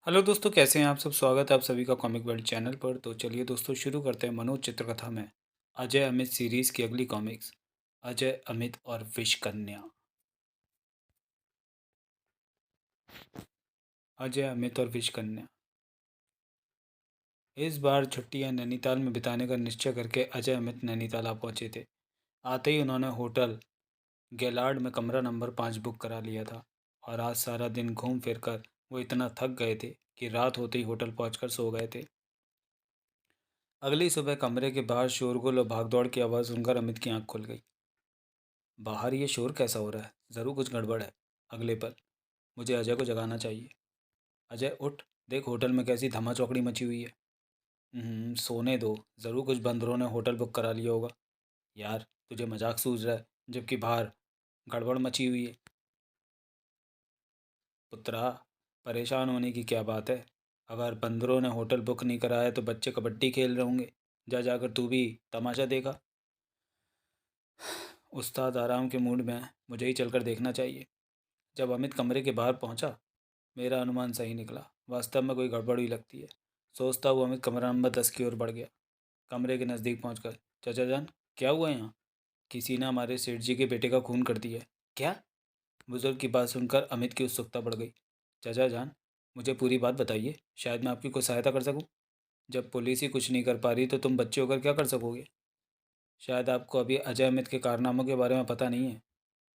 Hello दोस्तों, कैसे हैं आप सब। स्वागत है आप सभी का कॉमिक वर्ल्ड चैनल पर। तो चलिए दोस्तों, शुरू करते हैं मनोज चित्रकथा में अजय अमित सीरीज की अगली कॉमिक्स, अजय अमित और विश कन्या। अजय अमित और विश कन्या। इस बार छुट्टियां नैनीताल में बिताने का निश्चय करके अजय अमित नैनीताल आ पहुंचे थे। आते ही उन्होंने होटल गैलार्ड में कमरा नंबर 5 बुक करा लिया था। और आज सारा दिन घूम फिर कर वो इतना थक गए थे कि रात होते ही होटल पहुंचकर सो गए थे। अगली सुबह कमरे के बाहर शोरगुल और भागदौड़ की आवाज़ सुनकर अमित की आंख खुल गई। बाहर ये शोर कैसा हो रहा है? ज़रूर कुछ गड़बड़ है। अगले पल, मुझे अजय को जगाना चाहिए। अजय उठ, देख होटल में कैसी धमाचौकड़ी मची हुई है। सोने दो। ज़रूर कुछ बंदरों ने होटल बुक करा लिया होगा। यार, तुझे मजाक सूझ रहा है, जबकि बाहर गड़बड़ मची हुई है। पुत्रा, परेशान होने की क्या बात है? अगर बंदरों ने होटल बुक नहीं कराया तो बच्चे कबड्डी खेल रहे होंगे। जा जाकर तू भी तमाशा देखा। उस्ताद आराम के मूड में है, मुझे ही चलकर देखना चाहिए। जब अमित कमरे के बाहर पहुंचा, मेरा अनुमान सही निकला। वास्तव में कोई गड़बड़ हुई लगती है। सोचता हुआ अमित कमरा नंबर 10 की ओर बढ़ गया। कमरे के नज़दीक पहुंचकर, चाचा जान, क्या हुआ यहाँ? किसी ने हमारे सेठ जी के बेटे का खून कर दिया है। क्या? बुजुर्ग की बात सुनकर अमित की उत्सुकता बढ़ गई। चाचा जान, मुझे पूरी बात बताइए, शायद मैं आपकी कोई सहायता कर सकूं। जब पुलिस ही कुछ नहीं कर पा रही तो तुम बच्चे होकर क्या कर सकोगे? शायद आपको अभी अजय अमित के कारनामों के बारे में पता नहीं है।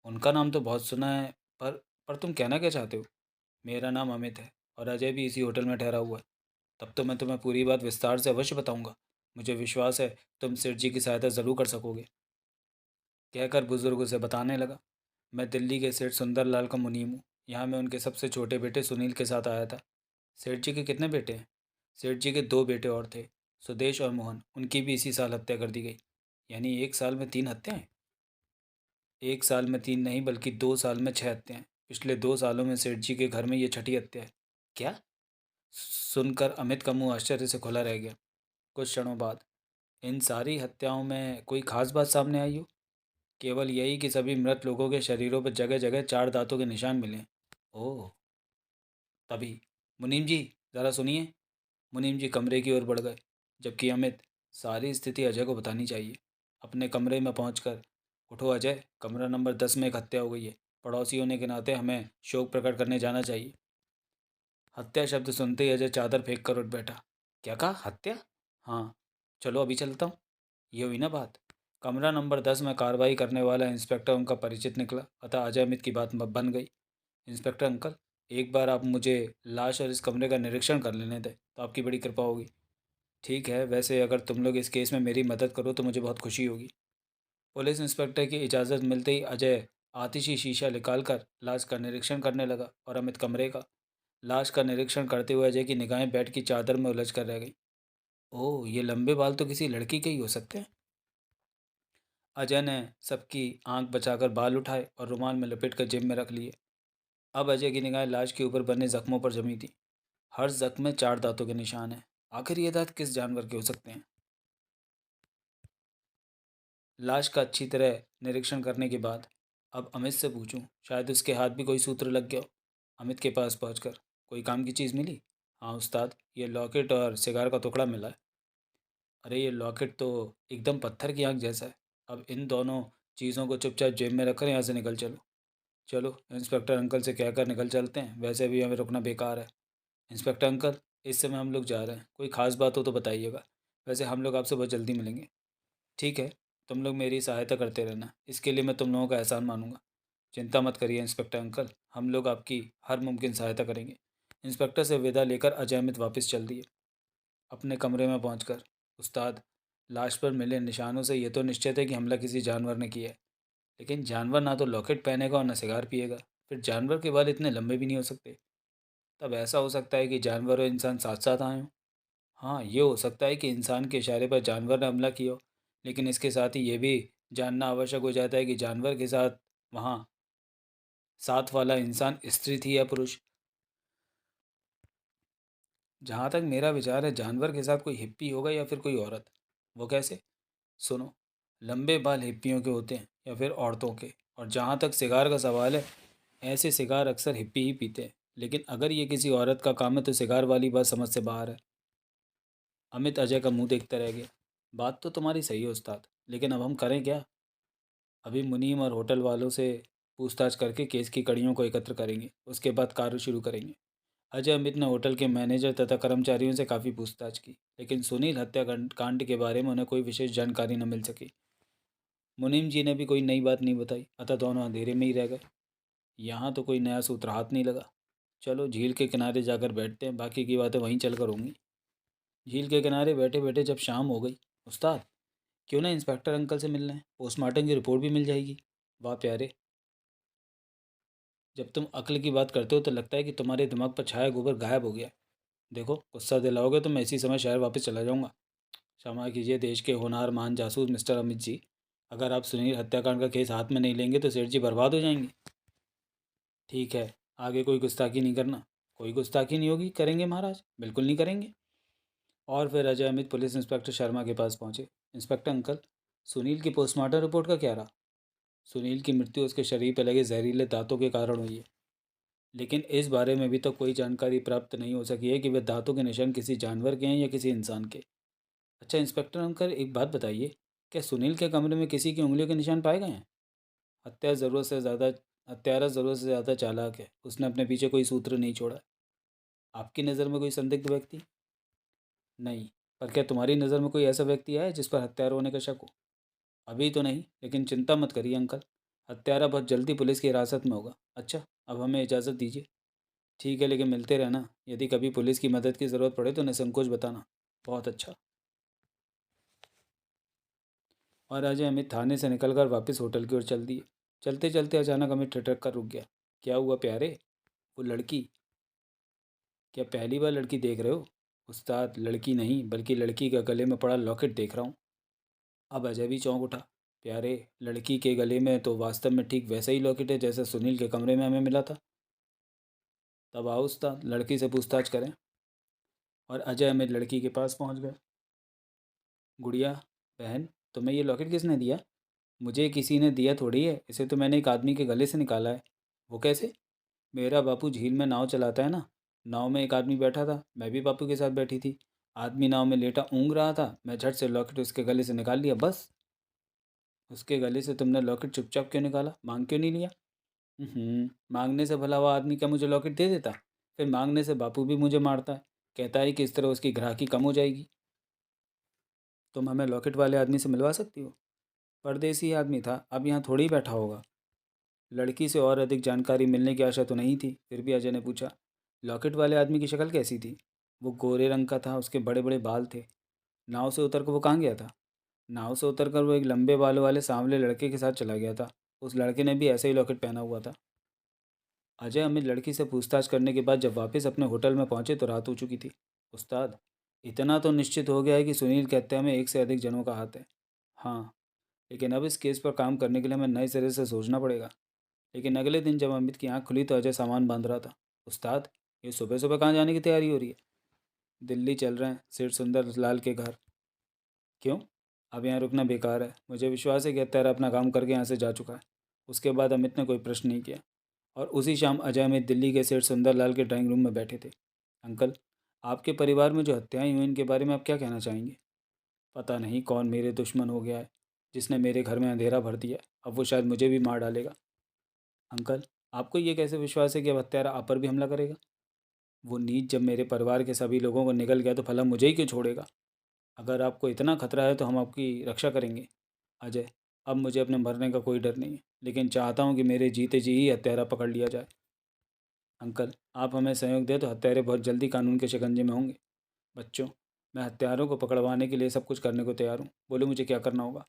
उनका नाम तो बहुत सुना है, पर तुम कहना क्या चाहते हो? मेरा नाम अमित है और अजय भी इसी होटल में ठहरा हुआ है। तब तो मैं तुम्हें पूरी बात विस्तार से अवश्य बताऊंगा। मुझे विश्वास है तुम सेठ जी की सहायता ज़रूर कर सकोगे। कहकर बुजुर्ग उसे बताने लगा, मैं दिल्ली के सेठ सुंदरलाल का मुनीम हूँ। यहाँ मैं उनके सबसे छोटे बेटे सुनील के साथ आया था। सेठ जी के कितने बेटे हैं? सेठ जी के 2 बेटे और थे, सुदेश और मोहन। उनकी भी इसी साल हत्या कर दी गई। यानी एक साल में 3 हत्याएं? एक साल में 3 नहीं, बल्कि 2 साल में 6 हत्याएं। पिछले 2 सालों में सेठ जी के घर में ये छठी हत्या है। क्या? सुनकर अमित का मुंह आश्चर्य से खुला रह गया। कुछ क्षणों बाद, इन सारी हत्याओं में कोई खास बात सामने आई हो? केवल यही कि सभी मृत लोगों के शरीरों पर जगह जगह 4 दांतों के निशान मिले। ओह। तभी, मुनीम जी, ज़रा सुनिए। मुनीम जी कमरे की ओर बढ़ गए, जबकि अमित सारी स्थिति अजय को बतानी चाहिए। अपने कमरे में पहुंचकर, उठो अजय, कमरा नंबर 10 में एक हत्या हो गई है। पड़ोसी होने के नाते हमें शोक प्रकट करने जाना चाहिए। हत्या शब्द सुनते ही अजय चादर फेंक कर उठ बैठा। क्या कहा? हत्या? हाँ, चलो अभी चलता हूँ। ये हुई ना बात। कमरा नंबर 10 में कार्रवाई करने वाला इंस्पेक्टर उनका परिचित निकला, अतः अजय अमित की बात बन गई। इंस्पेक्टर अंकल, एक बार आप मुझे लाश और इस कमरे का निरीक्षण कर लेने दें तो आपकी बड़ी कृपा होगी। ठीक है, वैसे अगर तुम लोग इस केस में मेरी मदद करो तो मुझे बहुत खुशी होगी। पुलिस इंस्पेक्टर की इजाज़त मिलते ही अजय आतिशी शीशा निकालकर लाश का निरीक्षण करने लगा और अमित कमरे का। लाश का निरीक्षण करते हुए अजय की निगाहें बेड की चादर में उलझ कर रह गई। ओह, ये लंबे बाल तो किसी लड़की के ही हो सकते हैं। अजय ने सबकी आंख बचाकर बाल उठाए और रुमाल में लपेट कर जेब में रख लिए। अब अजय की निगाहें लाश के ऊपर बने जख्मों पर जमी थी। हर जख्म में 4 दांतों के निशान हैं। आखिर ये दांत किस जानवर के हो सकते हैं? लाश का अच्छी तरह निरीक्षण करने के बाद अब अमित से पूछूं, शायद उसके हाथ भी कोई सूत्र लग गया हो। अमित के पास पहुंचकर, कोई काम की चीज़ मिली? हाँ उस्ताद, ये लॉकेट और सिगार का टुकड़ा मिला है। अरे, ये लॉकेट तो एकदम पत्थर की आंख जैसा है। अब इन दोनों चीज़ों को चुपचाप जेब में रखकर यहाँ से निकल चलो। चलो, इंस्पेक्टर अंकल से कहकर निकल चलते हैं, वैसे भी हमें रुकना बेकार है। इंस्पेक्टर अंकल, इस समय हम लोग जा रहे हैं, कोई खास बात हो तो बताइएगा। वैसे हम लोग आपसे बहुत जल्दी मिलेंगे। ठीक है, तुम लोग मेरी सहायता करते रहना, इसके लिए मैं तुम लोगों का एहसान मानूंगा। चिंता मत करिए इंस्पेक्टर अंकल, हम लोग आपकी हर मुमकिन सहायता करेंगे। इंस्पेक्टर से विदा लेकर अजय अमित वापस चल दिए। अपने कमरे में पहुंचकर, उस्ताद, लाश पर मिले निशानों से ये तो निश्चित है कि हमला किसी जानवर ने किया है। लेकिन जानवर ना तो लॉकेट पहनेगा और न सिगार पिएगा। फिर जानवर के बाल इतने लंबे भी नहीं हो सकते। तब ऐसा हो सकता है कि जानवर और इंसान साथ साथ आए हों। हाँ, ये हो सकता है कि इंसान के इशारे पर जानवर ने हमला किया हो। लेकिन इसके साथ ही ये भी जानना आवश्यक हो जाता है कि जानवर के साथ वहाँ साथ वाला इंसान स्त्री थी या पुरुष। जहाँ तक मेरा विचार है, जानवर के साथ कोई हिप्पी होगा या फिर कोई औरत। वो कैसे? सुनो, लंबे बाल हिप्पियों के होते हैं या फिर औरतों के। और जहाँ तक सिगार का सवाल है, ऐसे सिगार अक्सर हिप्पी ही पीते हैं। लेकिन अगर ये किसी औरत का काम है तो शिकार वाली बात समझ से बाहर है। अमित अजय का मुंह देखता रह गया। बात तो तुम्हारी सही है उस्ताद, लेकिन अब हम करें क्या? अभी मुनीम और होटल वालों से पूछताछ करके केस की कड़ियों को एकत्र करेंगे, उसके बाद कार्य शुरू करेंगे। अजय अमित ने होटल के मैनेजर तथा कर्मचारियों से काफ़ी पूछताछ की, लेकिन सुनील हत्याकांड कांड के बारे में उन्हें कोई विशेष जानकारी न मिल सकी। मुनीम जी ने भी कोई नई बात नहीं बताई, अतः दोनों अंधेरे में ही रह गए। यहाँ तो कोई नया सूत्र हाथ नहीं लगा। चलो झील के किनारे जाकर बैठते हैं, बाकी की बातें वहीं चल कर होंगी। झील के किनारे बैठे बैठे जब शाम हो गई, उस्ताद क्यों ना इंस्पेक्टर अंकल से मिलना है, पोस्टमार्टम की रिपोर्ट भी मिल जाएगी। वाह प्यारे, जब तुम अक्ल की बात करते हो तो लगता है कि तुम्हारे दिमाग पर छाया गोबर गायब हो गया है। देखो गुस्सा दिलाओगे तो मैं इसी समय शहर वापस चला जाऊंगा। क्षमा कीजिए देश के होनहार महान जासूस मिस्टर अमित जी, अगर आप सुनील हत्याकांड का केस हाथ में नहीं लेंगे तो सेठ जी बर्बाद हो जाएंगे। ठीक है, आगे कोई गुस्ताखी नहीं करना। कोई गुस्ताखी नहीं होगी, करेंगे महाराज, बिल्कुल नहीं करेंगे। और फिर अजय अमित पुलिस इंस्पेक्टर शर्मा के पास पहुंचे। इंस्पेक्टर अंकल, सुनील की पोस्टमार्टम रिपोर्ट का क्या रहा? सुनील की मृत्यु उसके शरीर पर लगे जहरीले दांतों के कारण हुई है, लेकिन इस बारे में अभी तक कोई जानकारी प्राप्त नहीं हो सकी है कि वे दांतों के निशान किसी जानवर के हैं या किसी इंसान के। अच्छा इंस्पेक्टर अंकल, एक बात बताइए, क्या सुनील के कमरे में किसी की उंगलियों के निशान पाए गए हैं? हत्या ज़रूरत से ज़्यादा हत्यारा ज़रूरत से ज़्यादा चालाक है, उसने अपने पीछे कोई सूत्र नहीं छोड़ा। आपकी नज़र में कोई संदिग्ध व्यक्ति? नहीं। पर क्या तुम्हारी नज़र में कोई ऐसा व्यक्ति आया है जिस पर हत्यारा होने का शक हो? अभी तो नहीं, लेकिन चिंता मत करिए अंकल, हत्यारा बहुत जल्दी पुलिस की हिरासत में होगा। अच्छा, अब हमें इजाज़त दीजिए। ठीक है, लेकिन मिलते रहना, यदि कभी पुलिस की मदद की ज़रूरत पड़े तो निसंकोच बताना। बहुत अच्छा। और अजय अमित थाने से निकलकर वापस होटल की ओर चल दिए। चलते चलते अचानक अमित ठिठक कर रुक गया। क्या हुआ प्यारे? वो लड़की? क्या पहली बार लड़की देख रहे हो? उस्ताद, लड़की नहीं बल्कि लड़की का गले में पड़ा लॉकेट देख रहा हूँ। अब अजय भी चौंक उठा। प्यारे, लड़की के गले में तो वास्तव में ठीक वैसा ही लॉकेट है जैसा सुनील के कमरे में हमें मिला था। तब आओ उस्ताद, लड़की से पूछताछ करें। और अजय अमित लड़की के पास पहुँच गए। गुड़िया, बहन, तुम्हें ये लॉकेट किसने दिया? मुझे किसी ने दिया थोड़ी है, इसे तो मैंने एक आदमी के गले से निकाला है। वो कैसे? मेरा बापू झील में नाव चलाता है ना। नाव में एक आदमी बैठा था, मैं भी बापू के साथ बैठी थी। आदमी नाव में लेटा ऊँग रहा था, मैं झट से लॉकेट उसके गले से निकाल लिया, बस। उसके गले से तुमने लॉकेट चुपचाप क्यों निकाला, मांग क्यों नहीं लिया? मांगने से भला हुआ आदमी क्या मुझे लॉकेट दे देता? फिर मांगने से बापू भी मुझे मारता है, कहता है कि इस तरह उसकी ग्राहकी कम हो जाएगी। तुम हमें लॉकेट वाले आदमी से मिलवा सकती हो? परदेसी आदमी था, अब यहाँ थोड़ी बैठा होगा। लड़की से और अधिक जानकारी मिलने की आशा तो नहीं थी, फिर भी अजय ने पूछा, लॉकेट वाले आदमी की शक्ल कैसी थी? वो गोरे रंग का था, उसके बड़े बड़े बाल थे। नाव से उतर कर वो कहाँ गया था? नाव से उतर कर वो एक लंबे बालों वाले सांवले लड़के के साथ चला गया था। उस लड़के ने भी ऐसे ही लॉकेट पहना हुआ था। अजय अमित लड़की से पूछताछ करने के बाद जब वापस अपने होटल में पहुंचे तो रात हो चुकी थी। उस्ताद, इतना तो निश्चित हो गया है कि सुनील की हत्या में एक से अधिक जनों का हाथ है। हाँ, लेकिन अब इस केस पर काम करने के लिए हमें नए सिरे से सोचना पड़ेगा। लेकिन अगले दिन जब अमित की आंख खुली तो अजय सामान बांध रहा था। उस्ताद, ये सुबह सुबह कहाँ जाने की तैयारी हो रही है? दिल्ली चल रहे हैं, सेठ सुंदर लाल के घर। क्यों? अब यहाँ रुकना बेकार है, मुझे विश्वास है कि हत्यारा अपना काम करके यहाँ से जा चुका है। उसके बाद अमित ने कोई प्रश्न नहीं किया। और उसी शाम अजय अमित दिल्ली के सेठ सुंदरलाल के ड्राइंग रूम में बैठे थे। अंकल, आपके परिवार में जो हत्याएं हुई इनके बारे में आप क्या कहना चाहेंगे? पता नहीं कौन मेरे दुश्मन हो गया है, जिसने मेरे घर में अंधेरा भर दिया। अब वो शायद मुझे भी मार डालेगा। अंकल, आपको ये कैसे विश्वास है कि अब हत्यारा आप पर भी हमला करेगा? वो नीच जब मेरे परिवार के सभी लोगों को निगल गया तो भला मुझे ही क्यों छोड़ेगा? अगर आपको इतना खतरा है तो हम आपकी रक्षा करेंगे। अजय, अब मुझे अपने मरने का कोई डर नहीं है, लेकिन चाहता हूँ कि मेरे जीते जी ही हत्यारा पकड़ लिया जाए। अंकल, आप हमें सहयोग दें तो हत्यारे बहुत जल्दी कानून के शिकंजे में होंगे। बच्चों, मैं हत्यारों को पकड़वाने के लिए सब कुछ करने को तैयार हूँ, बोलो मुझे क्या करना होगा?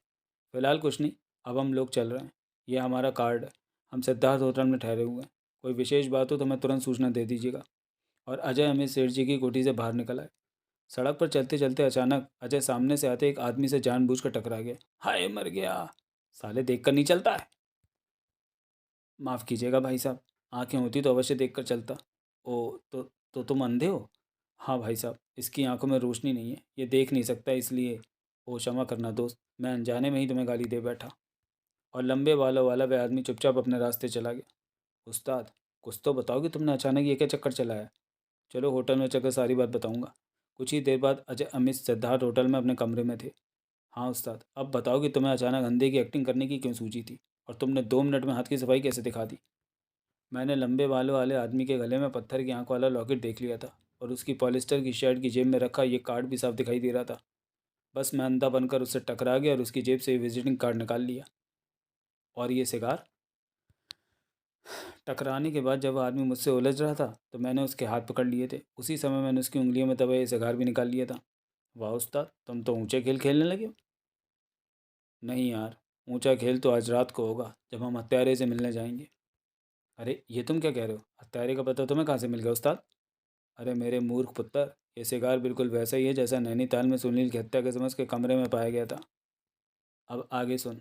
फिलहाल कुछ नहीं, अब हम लोग चल रहे हैं। ये हमारा कार्ड है, हम सिद्धार्थ होटल में ठहरे हुए हैं। कोई विशेष बात हो तो हमें तुरंत सूचना दे दीजिएगा। और अजय हमें सेठ जी की कोठी से बाहर निकल आए। सड़क पर चलते चलते अचानक अजय सामने से आते एक आदमी से जानबूझकर टकरा गया। हाय मर गया, साले देख कर नहीं चलता है। माफ़ कीजिएगा भाई साहब, आंखें होती तो अवश्य देख कर चलता। ओ तो तुम अंधे हो? हाँ भाई साहब, इसकी आंखों में रोशनी नहीं है, ये देख नहीं सकता, इसलिए। ओ क्षमा करना दोस्त, मैं अनजाने में ही तुम्हें गाली दे बैठा। और लंबे बालों वाला वह आदमी चुपचाप अपने रास्ते चला गया। उस्ताद, कुछ तो बताओ कि तुमने अचानक ये क्या चक्कर चलाया। चलो होटल में चलकर सारी बात बताऊंगा। कुछ ही देर बाद अजय, अमित, सिद्धार्थ होटल में अपने कमरे में थे। हाँ उस्ताद, अब बताओ कि तुम्हें अचानक अंधे की एक्टिंग करने की क्यों सूझी थी, और तुमने 2 मिनट में हाथ की सफाई कैसे दिखा दी। मैंने लंबे बालों वाले आदमी के गले में पत्थर की आंख वाला लॉकेट देख लिया था, और उसकी पॉलिस्टर की शर्ट की जेब में रखा ये कार्ड भी साफ दिखाई दे रहा था। बस मैं अंधा बनकर उससे टकरा गया और उसकी जेब से विजिटिंग कार्ड निकाल लिया। और ये सिगार। टकराने के बाद जब वो आदमी मुझसे उलझ रहा था तो मैंने उसके हाथ पकड़ लिए थे। उसी समय मैंने उसकी उंगलियों में दबा ये सिगार भी निकाल लिया था। वाह उस्ताद, तुम तो ऊंचे खेल खेलने लगे हो। नहीं यार, ऊंचा खेल तो आज रात को होगा जब हम हत्यारे से मिलने जाएंगे। अरे ये तुम क्या कह रहे हो, हत्यारे का पता तुम्हें कहाँ से मिल गया उस्ताद। अरे मेरे मूर्ख पुत्र, ये सिगार बिल्कुल वैसा ही है जैसा नैनीताल में सुनील की हत्या के समय उसके कमरे में पाया गया था। अब आगे सुन।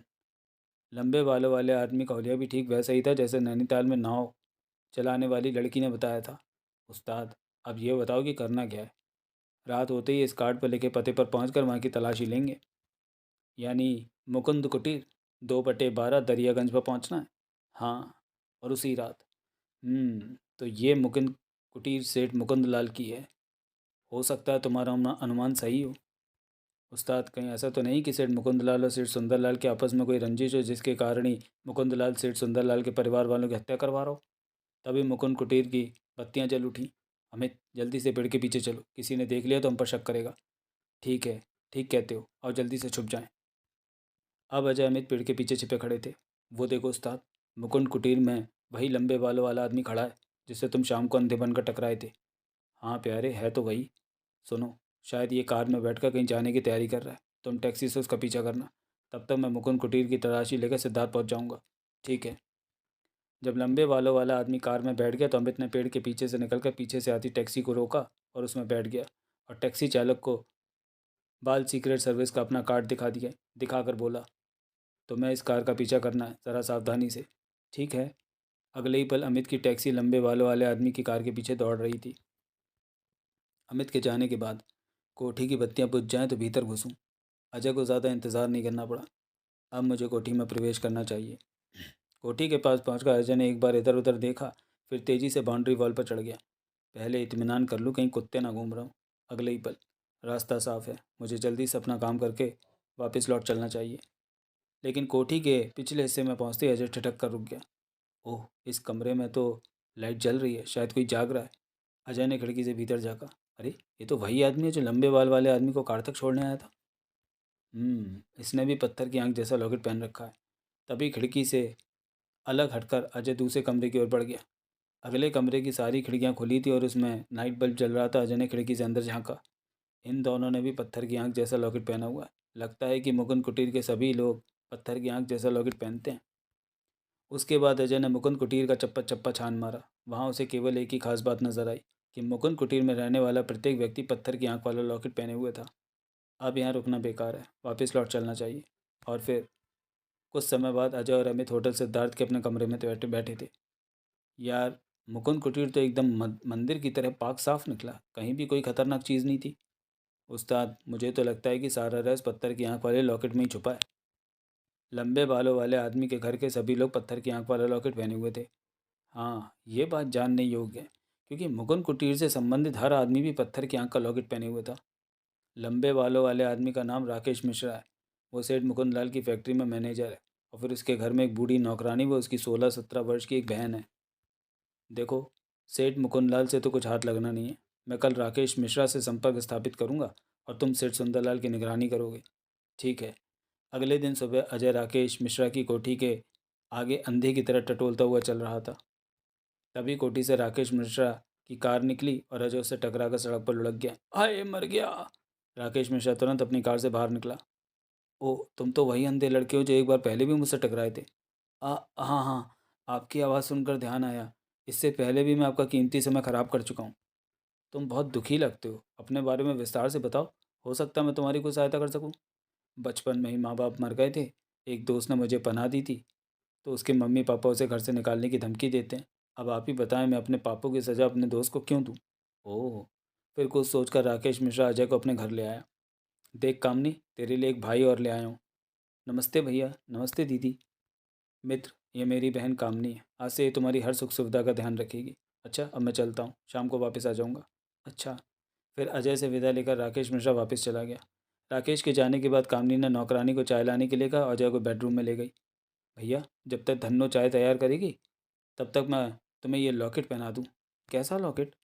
लंबे बालों वाले आदमी का हुलिया भी ठीक वैसा ही था जैसे नैनीताल में नाव चलाने वाली लड़की ने बताया था। उस्ताद, अब ये बताओ कि करना क्या है। रात होते ही इस कार्ड पर लिखे पते पर पहुंचकर वहाँ की तलाशी लेंगे। यानी मुकुंद कुटीर, 2/12 दरियागंज पर पहुंचना है। हाँ, और उसी रात। तो ये मुकुंद कुटीर सेठ मुकुंद लाल की है। हो सकता है तुम्हारा अनुमान सही हो। उस्ताद, कहीं ऐसा तो नहीं कि सेठ मुकुंदलाल और सेठ सुंदरलाल के आपस में कोई रंजिश हो जिसके कारण ही मुकुंदलाल सेठ सुंदरलाल के परिवार वालों की हत्या करवा रहा हो। तभी मुकुंद कुटीर की बत्तियां जल उठीं। अमित, जल्दी से पेड़ के पीछे चलो, किसी ने देख लिया तो हम पर शक करेगा। ठीक है, ठीक कहते हो, और जल्दी से छुप जाएं। अब अजय अमित पेड़ के पीछे छिपे खड़े थे। वो देखो उस्ताद, मुकुंद कुटीर में वही लंबे बालों वाला आदमी खड़ा है जिससे तुम शाम को अंधे बनकर टकराए थे। हाँ प्यारे, है तो वही। सुनो, शायद ये कार में बैठकर कहीं जाने की तैयारी कर रहा है। तुम टैक्सी से उसका पीछा करना। तब तक मैं मुकुंद कुटीर की तलाशी लेकर सिद्धार्थ पहुंच जाऊंगा। ठीक है। जब लंबे बालों वाला आदमी कार में बैठ गया तो अमित ने पेड़ के पीछे से निकलकर पीछे से आती टैक्सी को रोका और उसमें बैठ गया, और टैक्सी चालक को बाल सीक्रेट सर्विस का अपना कार्ड दिखाकर बोला, तो मैं इस कार का पीछा करना है, ज़रा सावधानी से। ठीक है। अगले ही पल अमित की टैक्सी लंबे बालों वाले आदमी की कार के पीछे दौड़ रही थी। अमित के जाने के बाद कोठी की बत्तियां बुझ जाएं तो भीतर घुसूं। अजय को ज़्यादा इंतज़ार नहीं करना पड़ा। अब मुझे कोठी में प्रवेश करना चाहिए। कोठी के पास पहुंचकर अजय ने एक बार इधर उधर देखा, फिर तेज़ी से बाउंड्री वॉल पर चढ़ गया। पहले इत्मीनान कर लूँ कहीं कुत्ते ना घूम रहा हूँ। अगले ही पल, रास्ता साफ है, मुझे जल्दी से अपना काम करके वापस लौट चलना चाहिए। लेकिन कोठी के पिछले हिस्से में पहुंचते ही अजय ठिठक कर रुक गया। ओह, इस कमरे में तो लाइट जल रही है, शायद कोई जाग रहा है। अजय ने खिड़की से भीतर झाँका। अरे, ये तो वही आदमी है जो लंबे बाल वाले आदमी को कार तक छोड़ने आया था। इसने भी पत्थर की आंख जैसा लॉकेट पहन रखा है। तभी खिड़की से अलग हटकर अजय दूसरे कमरे की ओर बढ़ गया। अगले कमरे की सारी खिड़कियां खुली थी और उसमें नाइट बल्ब जल रहा था। अजय ने खिड़की से अंदर झांका। इन दोनों ने भी पत्थर की आंख जैसा लॉकेट पहना हुआ है। लगता है कि मुकुंद कुटीर के सभी लोग पत्थर की आंख जैसा लॉकेट पहनते हैं। उसके बाद अजय ने मुकुंद कुटीर का चप्पा चप्पा छान मारा। वहाँ उसे केवल एक ही खास बात नजर आई कि मुकुंद कुटीर में रहने वाला प्रत्येक व्यक्ति पत्थर की आंख वाला लॉकेट पहने हुए था। अब यहाँ रुकना बेकार है, वापस लौट चलना चाहिए। और फिर कुछ समय बाद अजय और अमित होटल सिद्धार्थ के अपने कमरे में बैठे बैठे थे। यार, मुकुंद कुटीर तो एकदम मंदिर की तरह पाक साफ निकला, कहीं भी कोई खतरनाक चीज़ नहीं थी। उस्ताद, मुझे तो लगता है कि सारा रहस्य पत्थर की आंख वाले लॉकेट में ही छुपा है। लंबे बालों वाले आदमी के घर के सभी लोग पत्थर की आंख वाला लॉकेट पहने हुए थे। हाँ, ये बात जानने योग्य है, क्योंकि मुकुंद कुटीर से संबंधित हर आदमी भी पत्थर की आंख का लॉकेट पहने हुए था। लंबे बालों वाले आदमी का नाम राकेश मिश्रा है। वो सेठ मुकुंद लाल की फैक्ट्री में मैनेजर है। और फिर उसके घर में एक बूढ़ी नौकरानी, वो उसकी 16-17 वर्ष की एक बहन है। देखो, सेठ मुकुंदलाल से तो कुछ हाथ लगना नहीं है। मैं कल राकेश मिश्रा से संपर्क स्थापित करूंगा और तुम सेठ सुंदरलाल की निगरानी करोगे। ठीक है। अगले दिन सुबह अजय राकेश मिश्रा की कोठी के आगे अंधे की तरह टटोलता हुआ चल रहा था। तभी कोठी से राकेश मिश्रा की कार निकली और अजय उससे टकराकर सड़क पर लुढ़क गया। हाय, मर गया। राकेश मिश्रा तुरंत अपनी कार से बाहर निकला। ओ, तुम तो वही अंधे लड़के हो जो एक बार पहले भी मुझसे टकराए थे। हाँ हाँ, आपकी आवाज़ सुनकर ध्यान आया। इससे पहले भी मैं आपका कीमती समय ख़राब कर चुका हूँ। तुम बहुत दुखी लगते हो, अपने बारे में विस्तार से बताओ। हो सकता है मैं तुम्हारी कोई सहायता कर सकूँ। बचपन में ही माँ बाप मर गए थे। एक दोस्त ने मुझे पनाह दी थी, तो उसके मम्मी पापा उसे घर से निकालने की धमकी देते हैं। अब आप ही बताएं, मैं अपने पापों की सज़ा अपने दोस्त को क्यों दूँ। ओह। फिर कुछ सोचकर राकेश मिश्रा अजय को अपने घर ले आया। देख कामनी, तेरे लिए एक भाई और ले आया हूँ। नमस्ते भैया, नमस्ते दीदी। मित्र, ये मेरी बहन कामनी है, आज से ये तुम्हारी हर सुख सुविधा का ध्यान रखेगी। अच्छा, अब मैं चलता हूँ, शाम को वापस आ जाऊँगा। अच्छा। फिर अजय से विदा लेकर राकेश मिश्रा वापस चला गया। राकेश के जाने के बाद कामनी ने नौकरानी को चाय लाने के लिए कहा और अजय को बेडरूम में ले गई। भैया, जब तक धन्नो चाय तैयार करेगी तब तक मैं तुम्हें ये लॉकेट पहना दूँ। कैसा लॉकेट?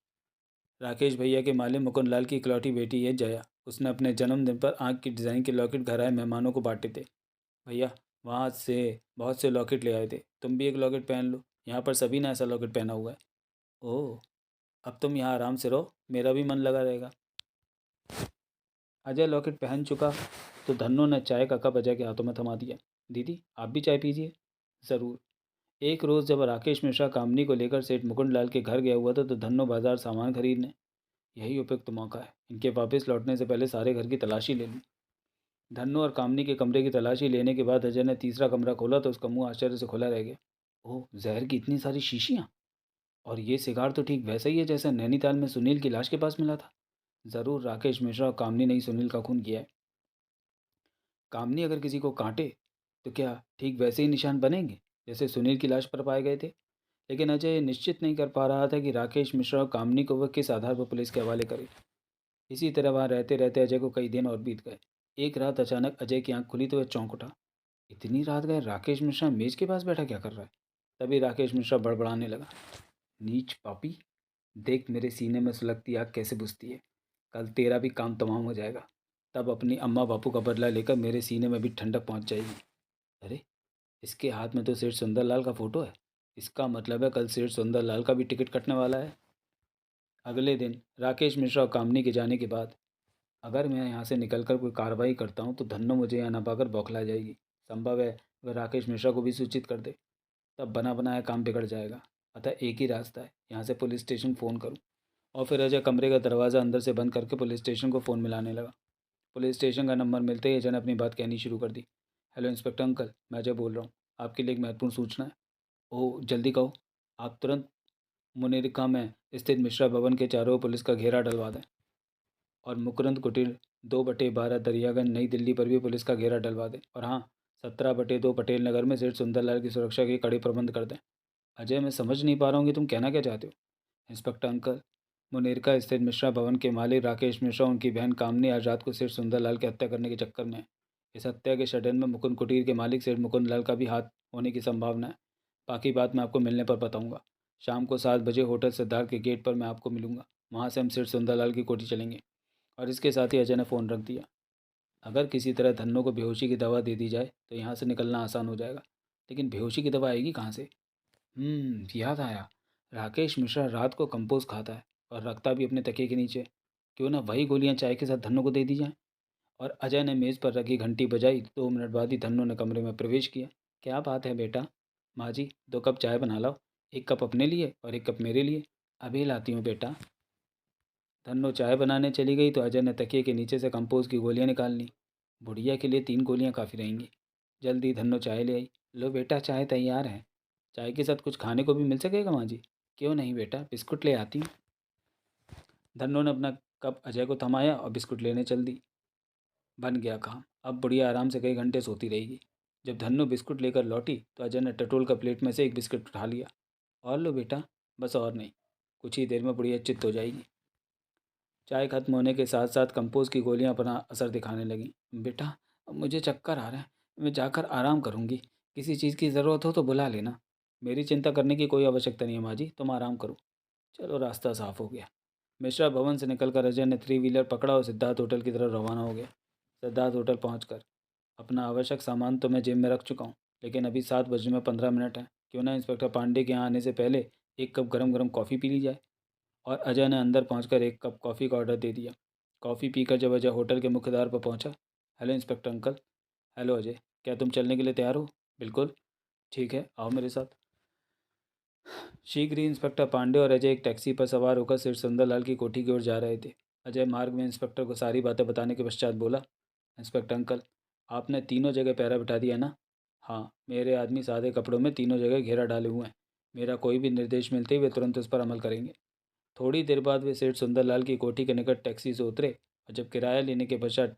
राकेश भैया के मालिक मुकुंद लाल की इकलौती बेटी है जया। उसने अपने जन्मदिन पर आँख की डिज़ाइन के लॉकेट घर आए मेहमानों को बांटे थे। भैया, वहाँ से बहुत से लॉकेट ले आए थे, तुम भी एक लॉकेट पहन लो। यहाँ पर सभी ने ऐसा लॉकेट पहना हुआ है। ओह, अब तुम यहाँ आराम से रहो, मेरा भी मन लगा रहेगा। अजय लॉकेट पहन चुका तो धन्नो ने चाय का कप अजय के हाथों में थमा दिया। दीदी, आप भी चाय पीजिए। ज़रूर। एक रोज़ जब राकेश मिश्रा कामनी को लेकर सेठ मुकुंद लाल के घर गया हुआ था तो धन्नो बाजार सामान खरीदने। यही उपयुक्त मौका है, इनके वापस लौटने से पहले सारे घर की तलाशी ले लूँ। धन्नो और कामनी के कमरे की तलाशी लेने के बाद अजय ने तीसरा कमरा खोला तो उसका मुंह आश्चर्य से खुला रह गया। ओह, जहर की इतनी सारी शीशियाँ! और ये सिगार तो ठीक वैसा ही है जैसा नैनीताल में सुनील की लाश के पास मिला था। ज़रूर राकेश मिश्रा और कामनी ने ही सुनील का खून किया है। कामनी अगर किसी को काटे तो क्या ठीक वैसे ही निशान बनेंगे जैसे सुनील की लाश पर पाए गए थे? लेकिन अजय ये निश्चित नहीं कर पा रहा था कि राकेश मिश्रा और कामनी को वह किस आधार पर पुलिस के हवाले करे। इसी तरह वहाँ रहते रहते अजय को कई दिन और बीत गए। एक रात अचानक अजय की आंख खुली तो वह चौंक उठा। इतनी रात गए राकेश मिश्रा मेज के पास बैठा क्या कर रहा है? तभी राकेश मिश्रा बड़बड़ाने लगा। नीच पापी, देख मेरे सीने में सुलगती आग कैसे बुझती है। कल तेरा भी काम तमाम हो जाएगा। तब अपनी अम्मा बापू का बदला लेकर मेरे सीने में भी ठंडक पहुंच जाएगी। अरे, इसके हाथ में तो सेठ सुंदरलाल का फोटो है। इसका मतलब है कल सेठ सुंदरलाल का भी टिकट कटने वाला है। अगले दिन राकेश मिश्रा और कामनी के जाने के बाद, अगर मैं यहाँ से निकलकर कोई कार्रवाई करता हूँ तो धन्नो मुझे यहाँ न पाकर बौखला जाएगी। संभव है वह राकेश मिश्रा को भी सूचित कर दे। तब बना बनाया काम बिगड़ जाएगा। अतः एक ही रास्ता है, यहाँ से पुलिस स्टेशन फ़ोन करूँ। और फिर अजय कमरे का दरवाज़ा अंदर से बंद करके पुलिस स्टेशन को फ़ोन मिलाने लगा। पुलिस स्टेशन का नंबर मिलते ही अजय ने अपनी बात कहनी शुरू कर दी। हेलो इंस्पेक्टर अंकल, मैं अजय बोल रहा हूँ। आपके लिए एक महत्वपूर्ण सूचना है। ओह, जल्दी कहो। आप तुरंत मुनिरिका में स्थित मिश्रा भवन के चारों ओर पुलिस का घेरा डलवा दें और मुकुंद कुटीर 2/12 दरियागंज नई दिल्ली पर भी पुलिस का घेरा डलवा दें। और हाँ, 17/2 पटेल नगर में सेठ सुंदरलाल की सुरक्षा के कड़े प्रबंध कर दें। अजय, मैं समझ नहीं पा रहा हूँ कि तुम कहना क्या चाहते हो। इंस्पेक्टर अंकल, मुनेरका स्थित मिश्रा भवन के मालिक राकेश मिश्रा उनकी बहन कामनी आज रात को सेठ सुंदरलाल की हत्या करने के चक्कर में है। इस हत्या के षड्यंत्र में मुकुंद कुटीर के मालिक सेठ मुकुंद लाल का भी हाथ होने की संभावना है। बाकी बात मैं आपको मिलने पर बताऊंगा। शाम को 7 बजे होटल सिद्धार्थ के गेट पर मैं आपको मिलूंगा। वहाँ से हम सेठ सुंदरलाल की कोठी चलेंगे। और इसके साथ ही अजय ने फ़ोन रख दिया। अगर किसी तरह धन्नो को बेहोशी की दवा दे दी जाए तो यहाँ से निकलना आसान हो जाएगा। लेकिन बेहोशी की दवा आएगी कहाँ से? याद आया। राकेश मिश्रा रात को कंपोज खाता है और रखता भी अपने तकिए के नीचे। क्यों ना वही गोलियां चाय के साथ धन्नो को दे दी जाएं। और अजय ने मेज़ पर रखी घंटी बजाई। 2 मिनट बाद ही धन्नो ने कमरे में प्रवेश किया। क्या बात है बेटा? माँ जी, 2 कप चाय बना लाओ। एक कप अपने लिए और एक कप मेरे लिए। अभी लाती हूँ बेटा। धन्नो चाय बनाने चली गई तो अजय ने तकिए के नीचे से कंपोज की गोलियां निकाल ली। बुढ़िया के लिए 3 गोलियां काफ़ी रहेंगी। जल्दी धन्नो चाय ले आई। लो बेटा, चाय तैयार है। चाय के साथ कुछ खाने को भी मिल सकेगा माँ जी? क्यों नहीं बेटा, बिस्कुट ले आती हूँ। धन्नो ने अपना कप अजय को थमाया और बिस्कुट लेने चल दी। बन गया काम। अब बुढ़िया आराम से कई घंटे सोती रहेगी। जब धन्नो बिस्कुट लेकर लौटी तो अजय ने टटोल का प्लेट में से एक बिस्कुट उठा लिया। और लो बेटा, बस और नहीं, कुछ ही देर में बुढ़िया चित्त हो जाएगी। चाय खत्म होने के साथ साथ कंपोज की गोलियां अपना असर दिखाने लगीं। बेटा, अब मुझे चक्कर आ रहा है, मैं जाकर आराम करूंगी। किसी चीज़ की ज़रूरत हो तो बुला लेना। मेरी चिंता करने की कोई आवश्यकता नहीं है माँ जी, तुम आराम करो। चलो, रास्ता साफ हो गया। मिश्रा भवन से निकलकर अजय ने 3 व्हीलर पकड़ा और सिद्धार्थ होटल की तरफ रवाना हो गया। सिद्धार्थ होटल पहुंचकर, अपना आवश्यक सामान तो मैं जेब में रख चुका हूँ, लेकिन अभी 7 बजने में 15 मिनट हैं। क्यों ना इंस्पेक्टर पांडे के यहाँ आने से पहले एक कप गरम गरम कॉफ़ी पी ली जाए। और अजय ने अंदर पहुंचकर एक कप कॉफ़ी का ऑर्डर दे दिया। कॉफ़ी पीकर जब अजय होटल के मुख्य द्वार पर पहुंचा। Hello inspector uncle. Hello Ajay, क्या तुम चलने के लिए तैयार हो? बिल्कुल। ठीक है, आओ मेरे साथ। शीघ्र ही इंस्पेक्टर पांडे और अजय एक टैक्सी पर सवार होकर सिर सुंदरलाल की कोठी की ओर जा रहे थे। अजय मार्ग में इंस्पेक्टर को सारी बातें बताने के पश्चात बोला। इंस्पेक्टर अंकल, आपने तीनों जगह पहरा बिठा दिया ना? हाँ, मेरे आदमी सादे कपड़ों में तीनों जगह घेरा डाले हुए हैं। मेरा कोई भी निर्देश मिलते ही वे तुरंत उस पर अमल करेंगे। थोड़ी देर बाद वे सेठ सुंदरलाल की कोठी के निकट टैक्सी से उतरे और जब किराया लेने के पश्चात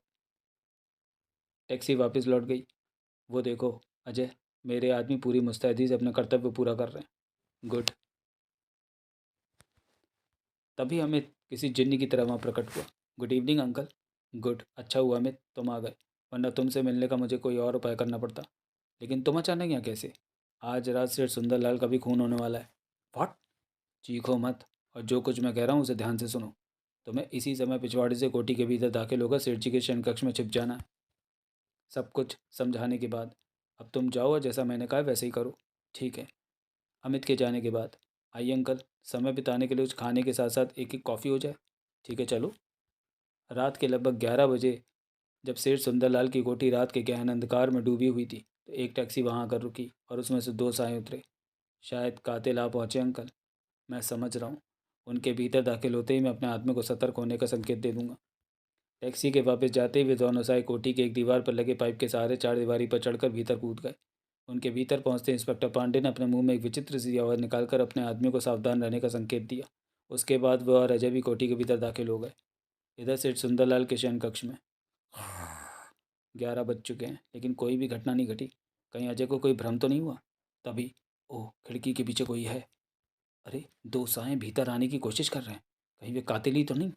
टैक्सी वापस लौट गई। वो देखो अजय, मेरे आदमी पूरी मुस्तैदी से अपना कर्तव्य पूरा कर रहे हैं। गुड। तभी अमित किसी जिन्नी की तरह वहाँ प्रकट हुआ। Good evening uncle. गुड, अच्छा हुआ अमित तुम आ गए, वरना तुमसे मिलने का मुझे कोई और उपाय करना पड़ता। लेकिन तुम अचानक यहाँ कैसे? आज रात सेठ सुंदरलाल का भी खून होने वाला है। व्हाट? चीखो मत, और जो कुछ मैं कह रहा हूँ उसे ध्यान से सुनो। तुम्हें इसी समय पिछवाड़े से कोठी के भीतर दाखिल होकर सेठ जी के शयन कक्ष में छिप जाना है। सब कुछ समझाने के बाद अब तुम जाओ और जैसा मैंने कहा वैसे ही करो। ठीक है। अमित के जाने के बाद, आइए अंकल, समय बिताने के लिए कुछ खाने के साथ साथ एक एक कॉफ़ी हो जाए। ठीक है चलो। रात के लगभग 11 बजे जब सेठ सुंदरलाल की कोठी रात के गहन अंधकार में डूबी हुई थी तो एक टैक्सी वहां आकर रुकी और उसमें से दो साए उतरे। शायद कातिल आ पहुंचे अंकल। मैं समझ रहा हूँ। उनके भीतर दाखिल होते ही मैं अपने आदमी को सतर्क होने का संकेत दे दूंगा। टैक्सी के वापस जाते हुए दोनों साए कोठी के एक दीवार पर लगे पाइप के सहारे चार दीवारी पर चढ़कर भीतर कूद गए। उनके भीतर पहुंचते इंस्पेक्टर पांडे ने अपने मुंह में एक विचित्र सी आवाज़ निकालकर अपने आदमी को सावधान रहने का संकेत दिया। उसके बाद वह और अजय भी कोठी के भीतर दाखिल हो गए। इधर सेठ सुंदरलाल के शयन कक्ष में 11 बज चुके हैं लेकिन कोई भी घटना नहीं घटी। कहीं अजय को कोई भ्रम तो नहीं हुआ? तभी, ओह, खिड़की के पीछे कोई है। अरे, दो साएं भीतर आने की कोशिश कर रहे हैं। कहीं वे कातिल ही तो नहीं?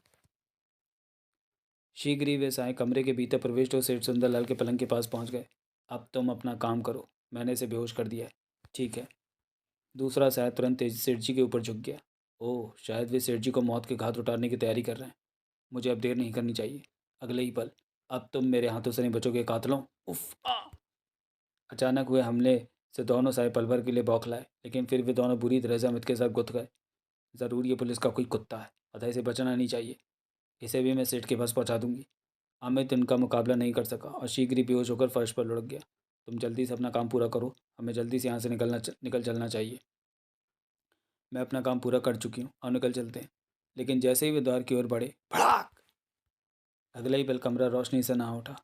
शीघ्र ही वे साएं कमरे के भीतर प्रवेश और सेठ सुंदरलाल के पलंग के पास पहुंच गए। अब तुम अपना काम करो, मैंने इसे बेहोश कर दिया है। ठीक है। दूसरा साया तुरंत तेजी सेठ जी के ऊपर झुक गया। ओह, शायद वे सेठ जी को मौत के घाट उतारने की तैयारी कर रहे हैं। मुझे अब देर नहीं करनी चाहिए। अगले ही पल, अब तुम मेरे हाथों से नहीं बचोगे कातिलों। उफ आ! अचानक हुए हमले से दोनों साए पल भर के लिए बौखलाए, लेकिन फिर वे दोनों बुरी तरह से अमित के साथ गुथ गए। ज़रूर ये पुलिस का कोई कुत्ता है, अतः इसे बचना नहीं चाहिए। इसे भी मैं सेठ के पास पहुंचा दूंगी। अमित इनका मुकाबला नहीं कर सका और शीघ्र ही बेहोश होकर फर्श पर लुढ़क गया। तुम जल्दी से अपना काम पूरा करो, हमें जल्दी से यहाँ से निकल चलना चाहिए। मैं अपना काम पूरा कर चुकी हूँ, और निकल चलते हैं। लेकिन जैसे ही वे द्वार की ओर बढ़े, भड़ाक! अगले ही पल कमरा रोशनी से नहा उठा।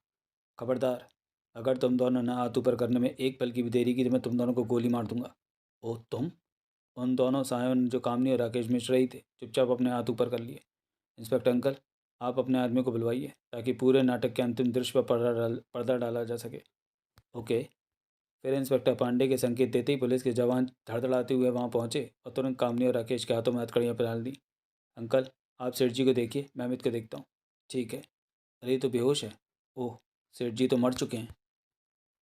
खबरदार, अगर तुम दोनों ना हाथ ऊपर करने में एक पल की भी देरी की तो मैं तुम दोनों को गोली मार दूंगा। ओह तुम! उन दोनों सायों ने, जो कामनी और राकेश मिश्रा ही थे, चुपचाप अपने हाथ ऊपर कर लिए। इंस्पेक्टर अंकल, आप अपने आदमी को बुलवाइए ताकि पूरे नाटक के अंतिम दृश्य पर पर्दा डाला जा सके। ओके। फिर इंस्पेक्टर पांडे के संकेत देते ही पुलिस के जवान धड़धड़ाते हुए वहां पहुंचे और तुरंत कामनी और राकेश के हाथों में हथकड़ियाँ पहना दी। अंकल, आप सेठ जी को देखिए, मैं अमित को देखता हूँ। ठीक है। अरे, ये तो बेहोश है। ओह, सेठ जी तो मर चुके हैं।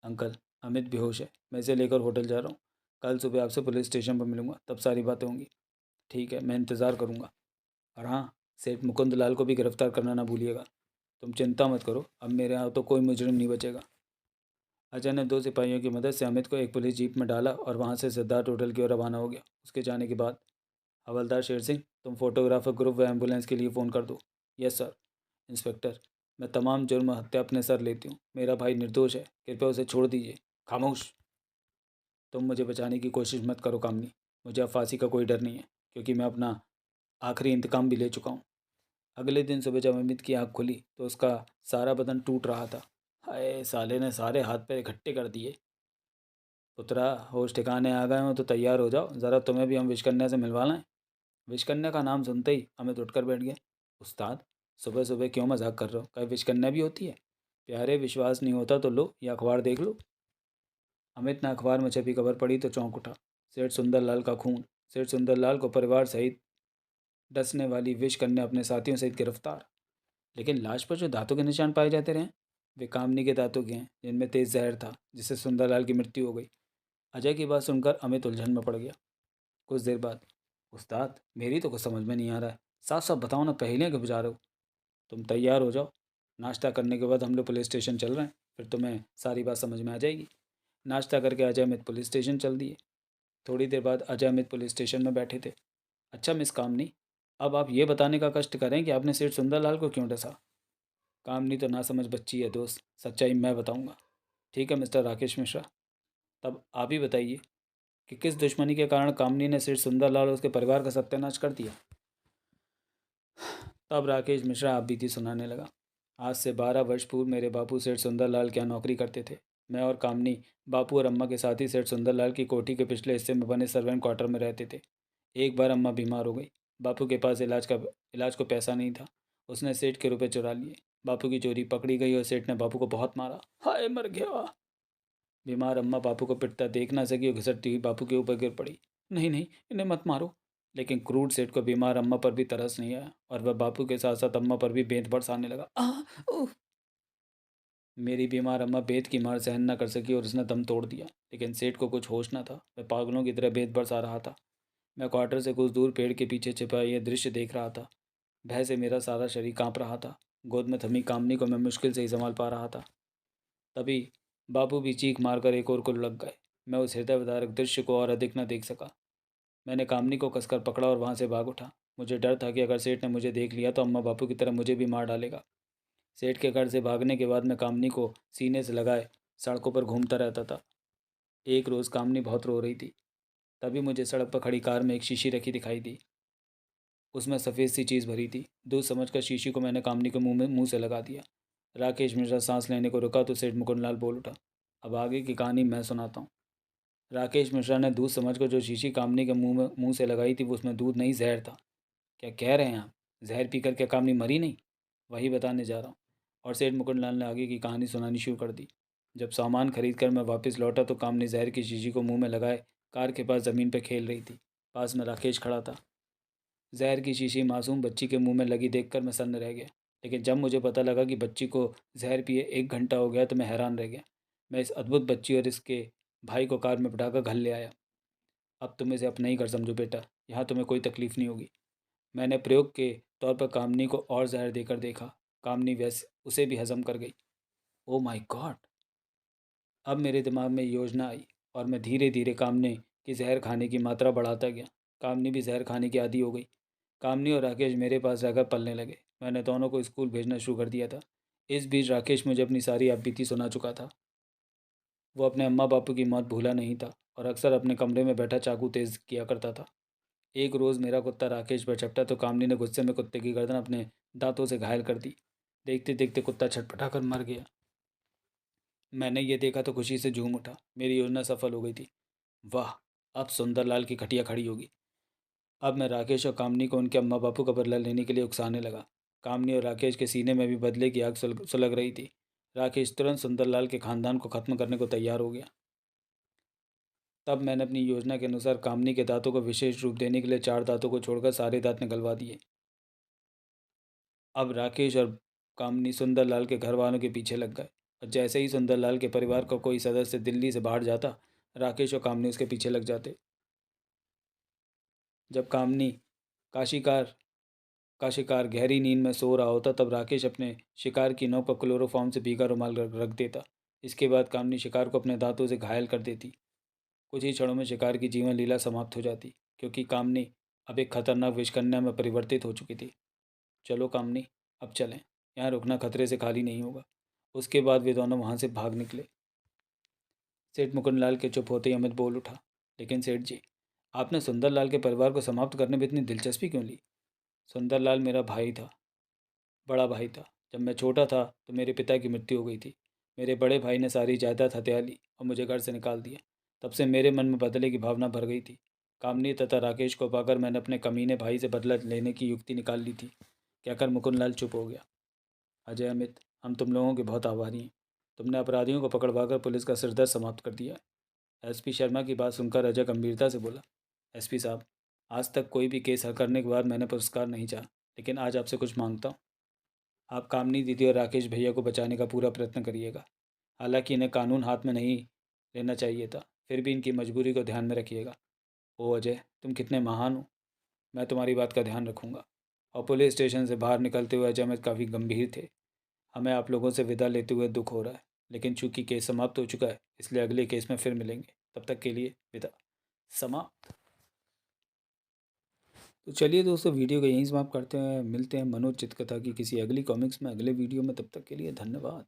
अंकल, अमित बेहोश है, मैं इसे लेकर होटल जा रहा हूँ। कल सुबह आपसे पुलिस स्टेशन पर मिलूंगा, तब सारी बातें होंगी। ठीक है, मैं इंतज़ार करूँगा। और हाँ, सेठ मुकुंद लाल को भी गिरफ्तार करना ना भूलिएगा। तुम चिंता मत करो, अब मेरे यहाँ तो कोई मुजरिम नहीं बचेगा। अजय ने दो सिपाहियों की मदद से अमित को एक पुलिस जीप में डाला और वहाँ से सिद्धार्थ होटल की ओर रवाना हो गया। उसके जाने के बाद, हवलदार शेर सिंह, तुम फोटोग्राफर ग्रुप व एम्बुलेंस के लिए फ़ोन कर दो। Yes sir. इंस्पेक्टर, मैं तमाम जुर्म हत्या अपने सर लेती हूँ। मेरा भाई निर्दोष है, कृपया उसे छोड़ दीजिए। खामोश! तुम मुझे बचाने की कोशिश मत करो कामनी। मुझे अब फांसी का कोई डर नहीं है, क्योंकि मैं अपना आखिरी इंतकाम भी ले चुका हूँ। अगले दिन सुबह जब अमित की आँख खुली तो उसका सारा बदन टूट रहा था। हाय, साले ने सारे हाथ पैर इकट्ठे कर दिए। पुत्रा, होश ठिकाने आ गए हो तो तैयार हो जाओ, ज़रा तुम्हें भी हम विषकन्या से मिलवा लाएं। विषकन्या का नाम सुनते ही अमित उठकर बैठ गया। उस्ताद, सुबह सुबह क्यों मजाक कर रहे हो? कहीं विषकन्या भी होती है? प्यारे, विश्वास नहीं होता तो लो, ये अखबार देख लो। अमित ने अखबार में छपी खबर पढ़ी तो चौंक उठा। सेठ सुंदरलाल का खून। सेठ सुंदरलाल को परिवार सहित डसने वाली विषकन्या अपने साथियों सहित गिरफ्तार। लेकिन लाश पर जो दांतों के निशान पाए जाते रहे, वे कामनी के दांतों के हैं, जिनमें तेज जहर था, जिससे सुंदरलाल की मृत्यु हो गई। अजय की बात सुनकर अमित उलझन में पड़ गया। कुछ देर बाद, उस्ताद, मेरी तो कुछ समझ में नहीं आ रहा है। साफ साफ बताओ ना, पहेलियाँ क्यों बुझा रहे हो? तुम तैयार हो जाओ, नाश्ता करने के बाद हम लोग पुलिस स्टेशन चल रहे हैं, फिर तुम्हें सारी बात समझ में आ जाएगी। नाश्ता करके अजय अमित पुलिस स्टेशन चल दिए। थोड़ी देर बाद अजय अमित पुलिस स्टेशन में बैठे थे। अच्छा मिस कामनी, अब आप ये बताने का कष्ट करें कि आपने सेठ सुंदरलाल को क्यों डसा। कामनी तो नासमझ बच्ची है दोस्त, सच्चाई मैं बताऊंगा। ठीक है मिस्टर राकेश मिश्रा, तब आप ही बताइए कि किस दुश्मनी के कारण कामनी ने सेठ सुंदरलाल और उसके परिवार का सत्यानाश कर दिया। तब राकेश मिश्रा आप बीती सुनाने लगा। आज से 12 वर्ष पूर्व मेरे बापू सेठ सुंदरलाल के यहाँ नौकरी करते थे। मैं और कामनी बापू और अम्मा के साथ ही सेठ सुंदरलाल की कोठी के पिछले हिस्से में बने सर्वेंट क्वार्टर में रहते थे। एक बार अम्मा बीमार हो गई। बापू के पास इलाज को पैसा नहीं था। उसने सेठ के रुपए चुरा लिए। बापू की चोरी पकड़ी गई और सेठ ने बापू को बहुत मारा। हाय, मर गया। बीमार अम्मा बापू को पिटता देख ना सकी और घिसटती हुई बापू के ऊपर गिर पड़ी। नहीं नहीं, इन्हें मत मारो। लेकिन क्रूर सेठ को बीमार अम्मा पर भी तरस नहीं आया और वह बापू के साथ साथ अम्मा पर भी बेंत बरसाने लगा। उह! मेरी बीमार अम्मा बेत की मार सहन न कर सकी और उसने दम तोड़ दिया। लेकिन सेठ को कुछ होश न था। वह पागलों की तरह बेत बरसा रहा था। मैं क्वार्टर से कुछ दूर पेड़ के पीछे छिपा यह दृश्य देख रहा था। भय से मेरा सारा शरीर कांप रहा था। गोद में थमी कामनी को मैं मुश्किल से ही संभाल पा रहा था। तभी बापू भी चीख मारकर एक और को लग गए। मैं उस हृदय विदारक दृश्य को और अधिक न देख सका। मैंने कामनी को कसकर पकड़ा और वहाँ से भाग उठा। मुझे डर था कि अगर सेठ ने मुझे देख लिया तो अम्मा बापू की तरह मुझे भी मार डालेगा। सेठ के घर से भागने के बाद मैं कामनी को सीने से लगाए सड़कों पर घूमता रहता था। एक रोज़ कामनी बहुत रो रही थी। तभी मुझे सड़क पर खड़ी कार में एक शीशी रखी दिखाई दी। उसमें सफ़ेद सी चीज़ भरी थी। दूध समझकर शीशी को मैंने कामनी के मुंह से लगा दिया। राकेश मिश्रा सांस लेने को रुका तो सेठ मुकुंदलाल बोल उठा, अब आगे की कहानी मैं सुनाता हूँ। राकेश मिश्रा ने दूध समझकर जो शीशी कामनी के मुंह से लगाई थी वो उसमें दूध नहीं जहर था। क्या कह रहे हैं आप? जहर पीकर क्या कामनी मरी नहीं? वही बताने जा रहा हूँ। और सेठ मुकुंदलाल ने आगे की कहानी सुनानी शुरू कर दी। जब सामान खरीद कर मैं वापस लौटा तो कामनी जहर की शीशी को मुंह में लगाए कार के पास ज़मीन पर खेल रही थी। पास में राकेश खड़ा था। जहर की शीशी मासूम बच्ची के मुंह में लगी देखकर मैं सन्न रह गया। लेकिन जब मुझे पता लगा कि बच्ची को जहर पिए 1 घंटा हो गया तो मैं हैरान रह गया। मैं इस अद्भुत बच्ची और इसके भाई को कार में बिठाकर घर ले आया। अब तुम इसे अपना ही घर समझो बेटा, यहाँ तुम्हें कोई तकलीफ नहीं होगी। मैंने प्रयोग के तौर पर कामनी को और जहर देकर देखा। कामनी वैसे उसे भी हजम कर गई। Oh my God! अब मेरे दिमाग में योजना आई और मैं धीरे धीरे कामनी की जहर खाने की मात्रा बढ़ाता गया। कामनी भी जहर खाने की आदी हो गई। कामनी और राकेश मेरे पास रहकर पलने लगे। मैंने दोनों को स्कूल भेजना शुरू कर दिया था। इस बीच राकेश मुझे अपनी सारी आपबीती सुना चुका था। वो अपने अम्मा बापू की मौत भूला नहीं था और अक्सर अपने कमरे में बैठा चाकू तेज किया करता था। एक रोज़ मेरा कुत्ता राकेश पर झपटा तो कामनी ने गुस्से में कुत्ते की गर्दन अपने दांतों से घायल कर दी। देखते देखते कुत्ता छटपटा कर मर गया। मैंने ये देखा तो खुशी से झूम उठा। मेरी योजना सफल हो गई थी। वाह! अब सुंदरलाल की खटिया खड़ी होगी। अब मैं राकेश और कामनी को उनके अम्मा बापू का बदला लेने के लिए उकसाने लगा। कामनी और राकेश के सीने में भी बदले की आग सुलग रही थी। राकेश तुरंत सुंदरलाल के खानदान को खत्म करने को तैयार हो गया। तब मैंने अपनी योजना के अनुसार कामनी के दांतों को विशेष रूप देने के लिए 4 दांतों को छोड़कर सारे दांत निकलवा दिए। अब राकेश और कामनी सुंदरलाल के घर वालों के पीछे लग गए और जैसे ही सुंदरलाल के परिवार का कोई सदस्य दिल्ली से बाहर जाता, राकेश और कामनी उसके पीछे लग जाते। जब कामनी काशिकार का शिकार गहरी नींद में सो रहा होता तब राकेश अपने शिकार की नोक पर क्लोरोफॉर्म से भीगा रुमाल रख देता। इसके बाद कामनी शिकार को अपने दांतों से घायल कर देती। कुछ ही क्षणों में शिकार की जीवन लीला समाप्त हो जाती, क्योंकि कामनी अब एक खतरनाक विषकन्या में परिवर्तित हो चुकी थी। चलो कामनी, अब चलें। यहाँ रुकना खतरे से खाली नहीं होगा। उसके बाद वे दोनों वहाँ से भाग निकले। सेठ मुकुंदलाल के चुप होते ही अमित बोल उठा, लेकिन सेठ जी, आपने सुंदरलाल के परिवार को समाप्त करने में इतनी दिलचस्पी क्यों ली? सुंदरलाल मेरा भाई था, बड़ा भाई था। जब मैं छोटा था तो मेरे पिता की मृत्यु हो गई थी। मेरे बड़े भाई ने सारी जायदाद हथिया ली और मुझे घर से निकाल दिया। तब से मेरे मन में बदले की भावना भर गई थी। कामनी तथा राकेश को पाकर मैंने अपने कमीने भाई से बदला लेने की युक्ति निकाल ली थी। कहकर मुकुंदलाल चुप हो गया। अजय, अमित, हम तुम लोगों के बहुत आभारी हैं। तुमने अपराधियों को पकड़वाकर पुलिस का सिरदर्द समाप्त कर दिया। एसपी शर्मा की बात सुनकर अजय गंभीरता से बोला, एसपी साहब, आज तक कोई भी केस हल करने के बाद मैंने पुरस्कार नहीं चाहा, लेकिन आज आपसे कुछ मांगता हूँ। आप कामनी दीदी और राकेश भैया को बचाने का पूरा प्रयत्न करिएगा। हालांकि इन्हें कानून हाथ में नहीं लेना चाहिए था, फिर भी इनकी मजबूरी को ध्यान में रखिएगा। ओ अजय, तुम कितने महान हो। मैं तुम्हारी बात का ध्यान रखूंगा। और पुलिस स्टेशन से बाहर निकलते हुए अजय अमित काफ़ी गंभीर थे। हमें आप लोगों से विदा लेते हुए दुख हो रहा है, लेकिन चूंकि केस समाप्त हो चुका है इसलिए अगले केस में फिर मिलेंगे। तब तक के लिए विदा। समाप्त। तो चलिए दोस्तों, वीडियो को यहीं समाप्त करते हैं। मिलते हैं मनोज चित्रकथा की किसी अगली कॉमिक्स में अगले वीडियो में। तब तक के लिए धन्यवाद।